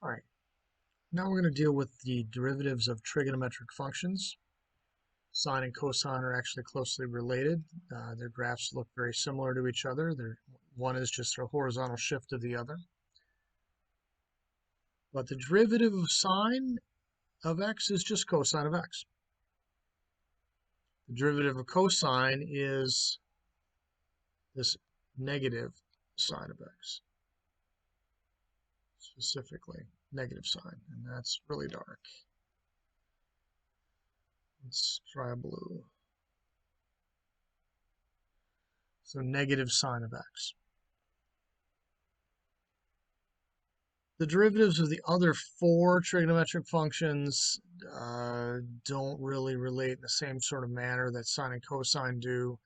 All right, now we're going to deal with the derivatives of trigonometric functions. Sine and cosine are actually closely related. Their graphs look very similar to each other. One is just a horizontal shift of the other. But the derivative of sine of x is just cosine of x. The derivative of cosine is this negative sine of x, specifically negative sine, and that's really dark. Let's try blue. So negative sine of x. The derivatives of the other four trigonometric functions don't really relate in the same sort of manner that sine and cosine do.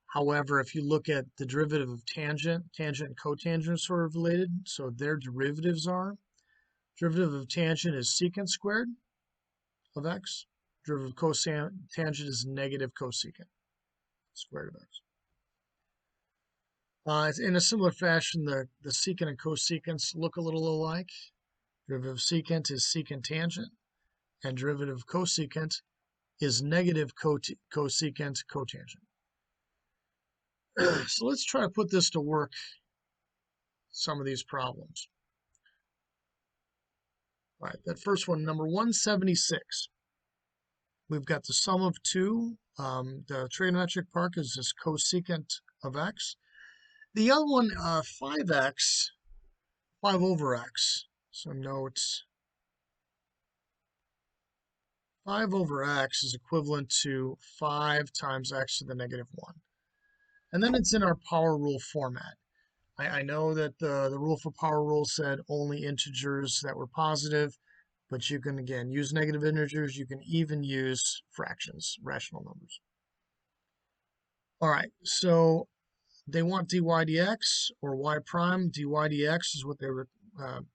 However, if you look at the derivative of tangent and cotangent are sort of related, so their derivatives are. Derivative of tangent is secant squared of x. Derivative of cotangent is negative cosecant squared of x. In a similar fashion, the secant and cosecants look a little alike. Derivative of secant is secant tangent, and derivative of cosecant is negative cosecant cotangent. So let's try to put this to work, some of these problems. All right, that first one, number 176. We've got the sum of two. The trigonometric part is this cosecant of x. The other one, 5x, 5 over x. So note 5 over x is equivalent to 5 times x to the negative 1. And then it's in our power rule format. I know that the rule for power rule said only integers that were positive, but you can, again, use negative integers. You can even use fractions, rational numbers. All right, so they want dy dx or y prime. Dy dx is what they were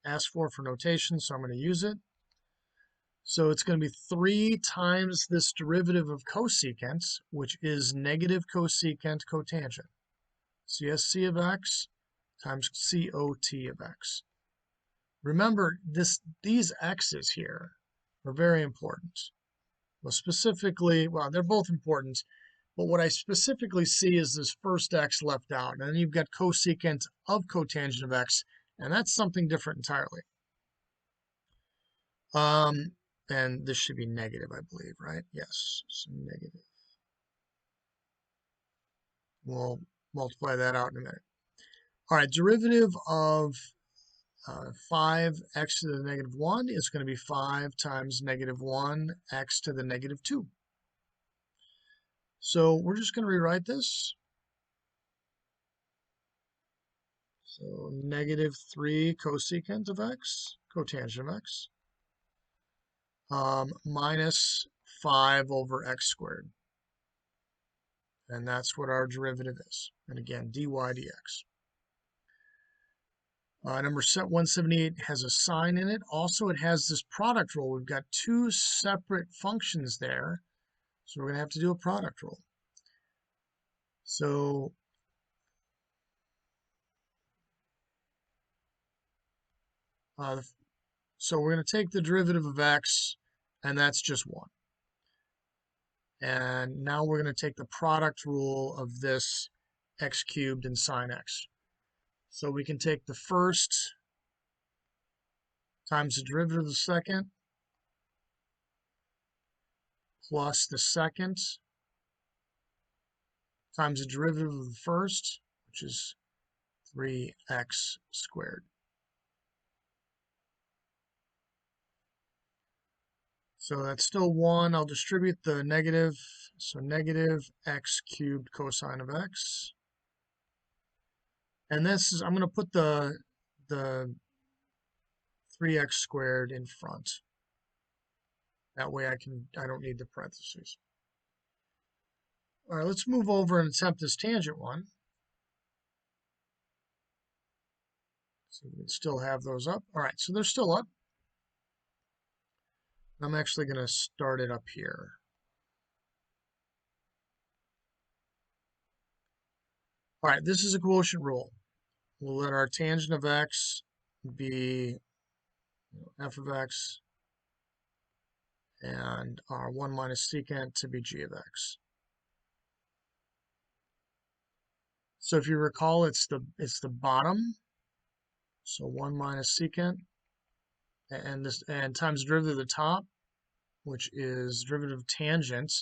asked for notation, so I'm going to use it. So it's going to be 3 times this derivative of cosecant, which is negative cosecant cotangent. CSC of x times COT of x. Remember, these x's here are very important. Well, specifically, well, they're both important, but what I specifically see is this first x left out. And then you've got cosecant of cotangent of x, and that's something different entirely. And this should be negative, I believe, right? Yes, so negative. We'll multiply that out in a minute. All right, derivative of 5x to the negative 1 is going to be 5 times negative 1 x to the negative 2. So we're just going to rewrite this. So negative 3 cosecant of x, cotangent of x, minus 5 over x squared. And that's what our derivative is. And again, dy dx. Number 178 has a sign in it. Also, it has this product rule. We've got two separate functions there. So we're going to have to do a product rule. So we're going to take the derivative of x, and that's just 1. And now we're going to take the product rule of this x cubed and sine x. So we can take the first times the derivative of the second plus the second times the derivative of the first, which is 3x squared. So that's still 1. I'll distribute the negative. So negative x cubed cosine of x. And this is, I'm going to put the 3x squared in front. That way I don't need the parentheses. All right, let's move over and attempt this tangent one. So we can still have those up. All right, so they're still up. I'm actually going to start it up here. All right, this is a quotient rule. We'll let our tangent of x be f of x and our 1 minus secant to be g of x. So if you recall, it's the bottom. So 1 minus secant and times derivative of the top, which is derivative of tangent.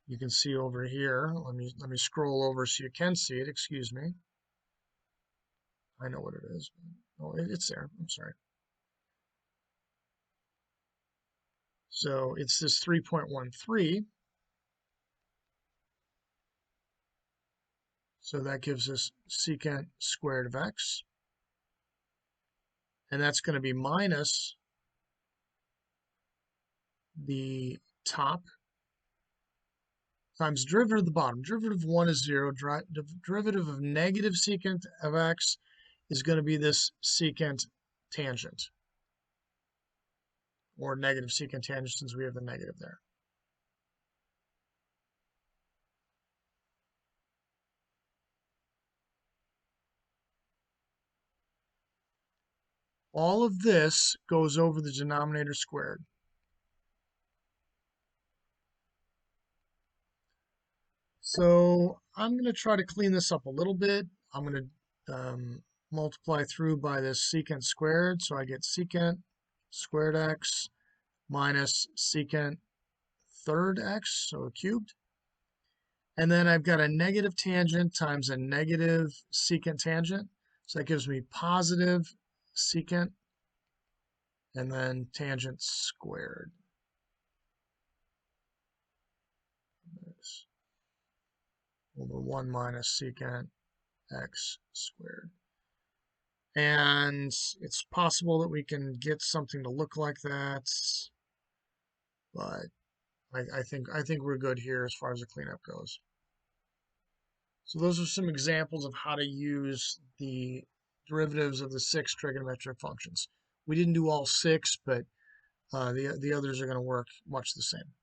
You can see over here. Let me scroll over so you can see it. Excuse me. I know what it is. Oh, it's there. I'm sorry. So it's this 3.13. So that gives us secant squared of x. And that's going to be minus the top times derivative of the bottom. Derivative of 1 is 0. Derivative of negative secant of x is going to be this secant tangent, or negative secant tangent since we have the negative there. All of this goes over the denominator squared. So I'm going to try to clean this up a little bit. I'm going to multiply through by this secant squared. So I get secant squared x minus secant third x, so cubed. And then I've got a negative tangent times a negative secant tangent. So that gives me positive secant and then tangent squared. Over 1 minus secant x squared. And it's possible that we can get something to look like that, but I think we're good here as far as the cleanup goes. So those are some examples of how to use the derivatives of the 6 trigonometric functions. We didn't do all 6, but the others are going to work much the same.